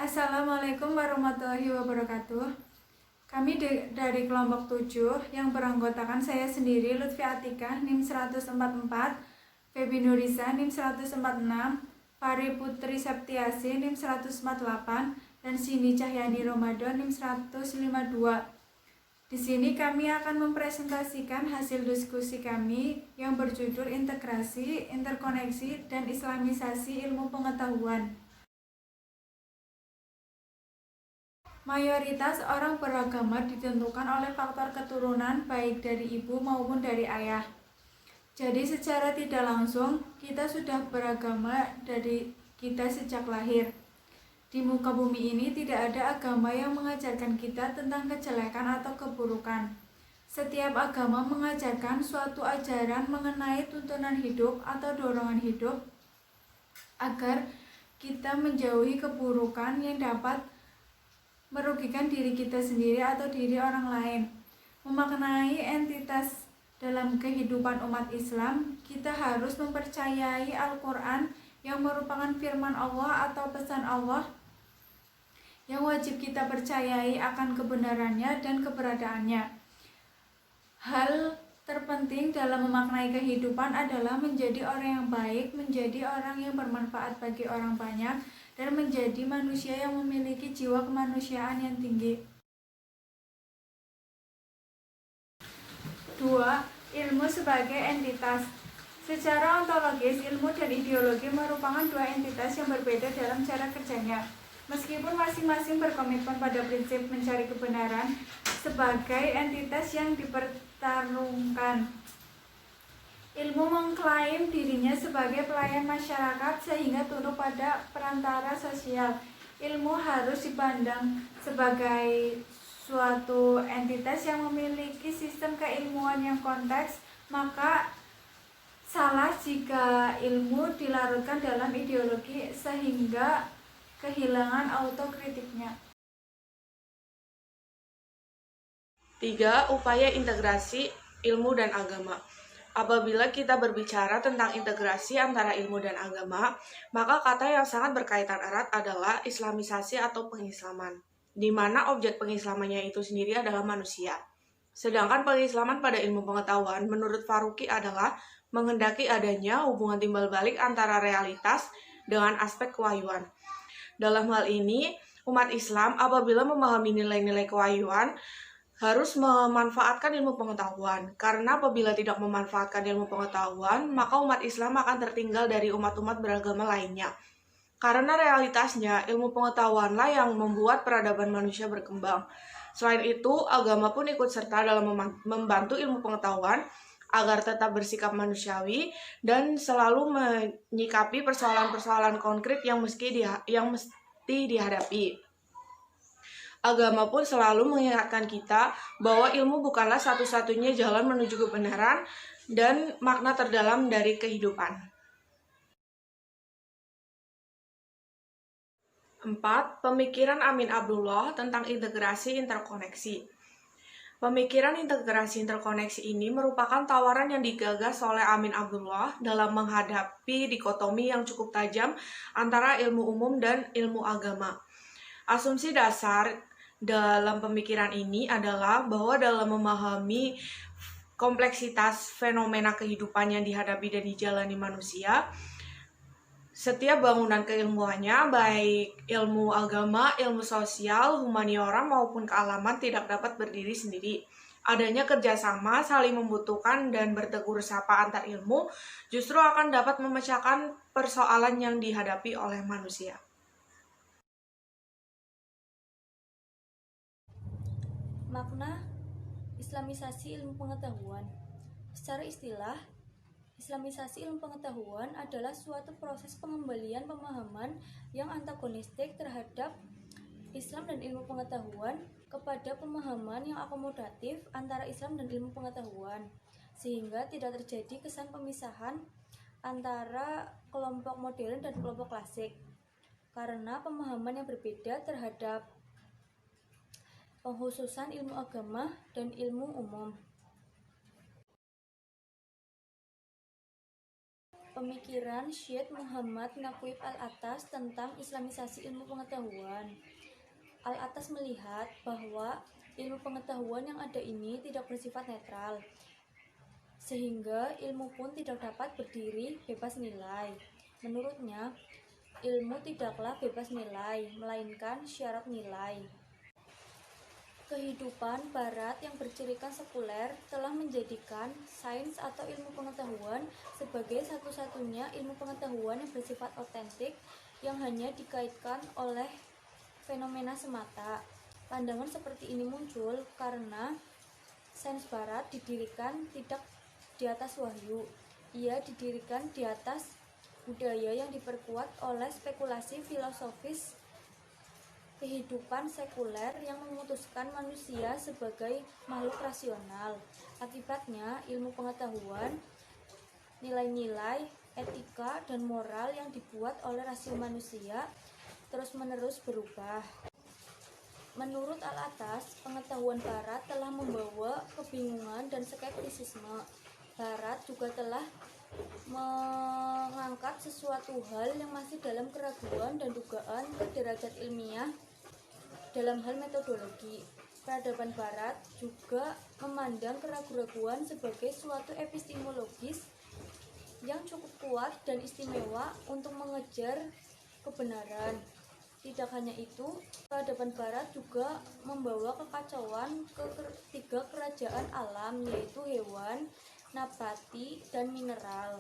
Assalamualaikum warahmatullahi wabarakatuh. Kami dari kelompok 7 yang beranggotakan saya sendiri, Lutfi Atika, NIM 144, Febi Nurisa, NIM 146, Fari Putri Septiasi, NIM 148, dan Cindy Cahyani Ramadan, NIM 152. Di sini kami akan mempresentasikan hasil diskusi kami yang berjudul Integrasi, Interkoneksi, dan Islamisasi Ilmu Pengetahuan. Mayoritas orang beragama ditentukan oleh faktor keturunan baik dari ibu maupun dari ayah. Jadi secara tidak langsung kita sudah beragama dari kita sejak lahir. Di muka bumi ini tidak ada agama yang mengajarkan kita tentang kejelekan atau keburukan. Setiap agama mengajarkan suatu ajaran mengenai tuntunan hidup atau dorongan hidup agar kita menjauhi keburukan yang dapat merugikan diri kita sendiri atau diri orang lain. Memaknai entitas dalam kehidupan umat Islam, kita harus mempercayai Al-Quran yang merupakan firman Allah atau pesan Allah yang wajib kita percayai akan kebenarannya dan keberadaannya. Hal terpenting dalam memaknai kehidupan adalah menjadi orang yang baik, menjadi orang yang bermanfaat bagi orang banyak, dan menjadi manusia yang memiliki jiwa kemanusiaan yang tinggi. 2. Ilmu sebagai entitas. Secara ontologis, ilmu dan ideologi merupakan dua entitas yang berbeda dalam cara kerjanya. Meskipun masing-masing berkomitmen pada prinsip mencari kebenaran sebagai entitas yang dipertarungkan. Ilmu mengklaim dirinya sebagai pelayan masyarakat sehingga tunduk pada perantara sosial. Ilmu harus dipandang sebagai suatu entitas yang memiliki sistem keilmuan yang konteks, maka salah jika ilmu dilarutkan dalam ideologi sehingga kehilangan autokritiknya. 3. Upaya integrasi ilmu dan agama. Apabila kita berbicara tentang integrasi antara ilmu dan agama, maka kata yang sangat berkaitan erat adalah islamisasi atau pengislaman, di mana objek pengislamannya itu sendiri adalah manusia. Sedangkan pengislaman pada ilmu pengetahuan menurut Faruqi adalah menghendaki adanya hubungan timbal balik antara realitas dengan aspek kewahyuan. Dalam hal ini, umat Islam apabila memahami nilai-nilai kewahyuan harus memanfaatkan ilmu pengetahuan, karena apabila tidak memanfaatkan ilmu pengetahuan, maka umat Islam akan tertinggal dari umat-umat beragama lainnya. Karena realitasnya, ilmu pengetahuanlah yang membuat peradaban manusia berkembang. Selain itu, agama pun ikut serta dalam membantu ilmu pengetahuan agar tetap bersikap manusiawi dan selalu menyikapi persoalan-persoalan konkret yang mesti dihadapi. Agama pun selalu mengingatkan kita bahwa ilmu bukanlah satu-satunya jalan menuju kebenaran dan makna terdalam dari kehidupan. 4. Pemikiran Amin Abdullah tentang integrasi interkoneksi. Pemikiran integrasi interkoneksi ini merupakan tawaran yang digagas oleh Amin Abdullah dalam menghadapi dikotomi yang cukup tajam antara ilmu umum dan ilmu agama. Asumsi dasar dalam pemikiran ini adalah bahwa dalam memahami kompleksitas fenomena kehidupan yang dihadapi dan dijalani manusia, setiap bangunan keilmuannya, baik ilmu agama, ilmu sosial, humaniora maupun kealaman tidak dapat berdiri sendiri. Adanya kerjasama, saling membutuhkan, dan bertegur sapa antar ilmu justru akan dapat memecahkan persoalan yang dihadapi oleh manusia. Makna Islamisasi ilmu pengetahuan. Secara istilah, Islamisasi ilmu pengetahuan adalah suatu proses pengembalian pemahaman yang antagonistik terhadap Islam dan ilmu pengetahuan kepada pemahaman yang akomodatif antara Islam dan ilmu pengetahuan, sehingga tidak terjadi kesan pemisahan antara kelompok modern dan kelompok klasik karena pemahaman yang berbeda terhadap pengkhususan ilmu agama dan ilmu umum. pemikiran Syekh Muhammad Naqib Al-Atas tentang Islamisasi ilmu pengetahuan. Al-Atas melihat bahwa ilmu pengetahuan yang ada ini tidak bersifat netral, sehingga ilmu pun tidak dapat berdiri bebas nilai. Menurutnya, ilmu tidaklah bebas nilai, melainkan syarat nilai. Kehidupan Barat yang bercirikan sekuler telah menjadikan sains atau ilmu pengetahuan sebagai satu-satunya ilmu pengetahuan yang bersifat otentik yang hanya dikaitkan oleh fenomena semata. Pandangan seperti ini muncul karena sains Barat didirikan tidak di atas wahyu, ia didirikan di atas budaya yang diperkuat oleh spekulasi filosofis kehidupan sekuler yang memutuskan manusia sebagai makhluk rasional. Akibatnya, ilmu pengetahuan, nilai-nilai, etika, dan moral yang dibuat oleh rasio manusia terus-menerus berubah. Menurut Al-Atas, pengetahuan Barat telah membawa kebingungan dan skeptisisme. Barat juga telah mengangkat sesuatu hal yang masih dalam keraguan dan dugaan ke derajat ilmiah dalam hal metodologi. Peradaban Barat juga memandang keraguan sebagai suatu epistemologis yang cukup kuat dan istimewa untuk mengejar kebenaran. Tidak hanya itu, peradaban Barat juga membawa kekacauan ke tiga kerajaan alam, yaitu hewan, nabati, dan mineral.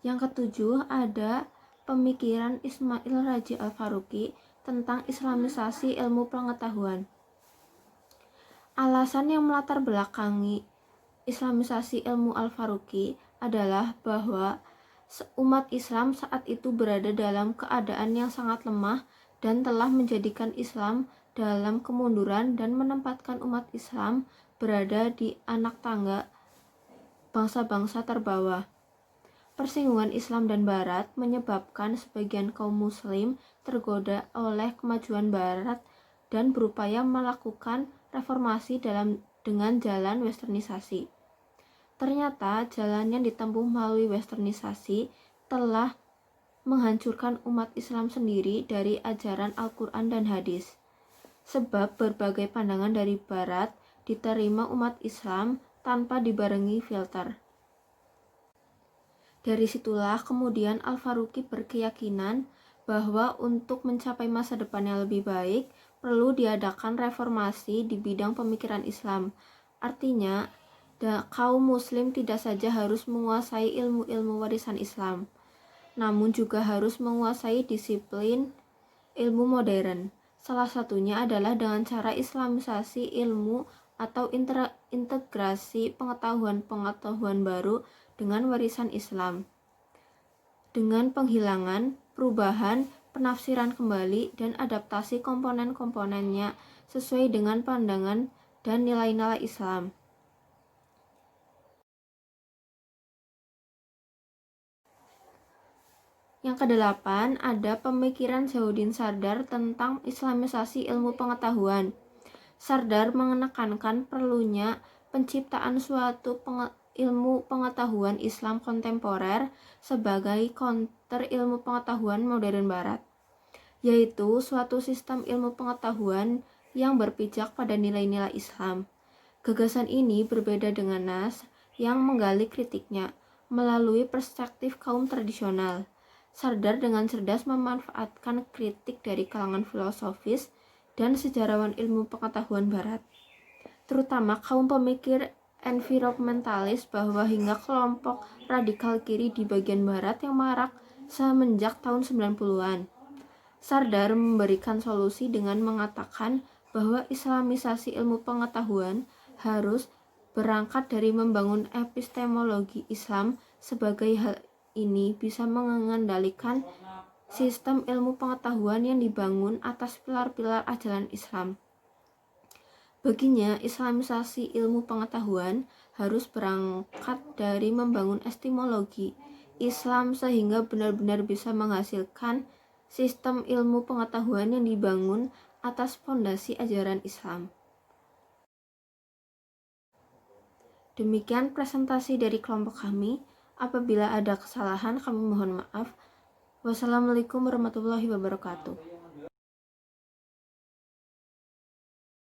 Yang ketujuh ada pemikiran Ismail Raji Al-Faruqi tentang Islamisasi ilmu pengetahuan. Alasan yang melatar belakangi Islamisasi ilmu Al-Faruqi adalah bahwa umat Islam saat itu berada dalam keadaan yang sangat lemah dan telah menjadikan Islam dalam kemunduran dan menempatkan umat Islam berada di anak tangga bangsa-bangsa terbawah. Persinggungan Islam dan Barat menyebabkan sebagian kaum muslim tergoda oleh kemajuan Barat dan berupaya melakukan reformasi dengan jalan westernisasi. Ternyata jalan yang ditempuh melalui westernisasi telah menghancurkan umat Islam sendiri dari ajaran Al-Quran dan hadis. Sebab berbagai pandangan dari Barat diterima umat Islam tanpa dibarengi filter. Dari situlah kemudian Al-Faruqi berkeyakinan bahwa untuk mencapai masa depan yang lebih baik, perlu diadakan reformasi di bidang pemikiran Islam. Artinya, kaum muslim tidak saja harus menguasai ilmu-ilmu warisan Islam, namun juga harus menguasai disiplin ilmu modern. Salah satunya adalah dengan cara islamisasi ilmu atau integrasi pengetahuan-pengetahuan baru dengan warisan Islam, dengan penghilangan, perubahan, penafsiran kembali, dan adaptasi komponen-komponennya sesuai dengan pandangan dan nilai-nilai Islam. Yang kedelapan, ada pemikiran Zainuddin Sardar tentang Islamisasi ilmu pengetahuan. Sardar menekankan perlunya penciptaan suatu ilmu pengetahuan Islam kontemporer sebagai counter ilmu pengetahuan modern Barat, yaitu suatu sistem ilmu pengetahuan yang berpijak pada nilai-nilai Islam. Gagasan ini berbeda dengan Nas yang menggali kritiknya melalui perspektif kaum tradisional. Sardar dengan cerdas memanfaatkan kritik dari kalangan filosofis dan sejarawan ilmu pengetahuan Barat, terutama kaum pemikir environmentalis, bahwa hingga kelompok radikal kiri di bagian Barat yang marak semenjak tahun 90-an. Sardar memberikan solusi dengan mengatakan bahwa islamisasi ilmu pengetahuan harus berangkat dari membangun epistemologi Islam. Sebagai hal ini bisa mengendalikan sistem ilmu pengetahuan yang dibangun atas pilar-pilar ajaran Islam. Baginya, islamisasi ilmu pengetahuan harus berangkat dari membangun epistemologi Islam sehingga benar-benar bisa menghasilkan sistem ilmu pengetahuan yang dibangun atas fondasi ajaran Islam. Demikian presentasi dari kelompok kami. Apabila ada kesalahan, kami mohon maaf. Wassalamualaikum warahmatullahi wabarakatuh.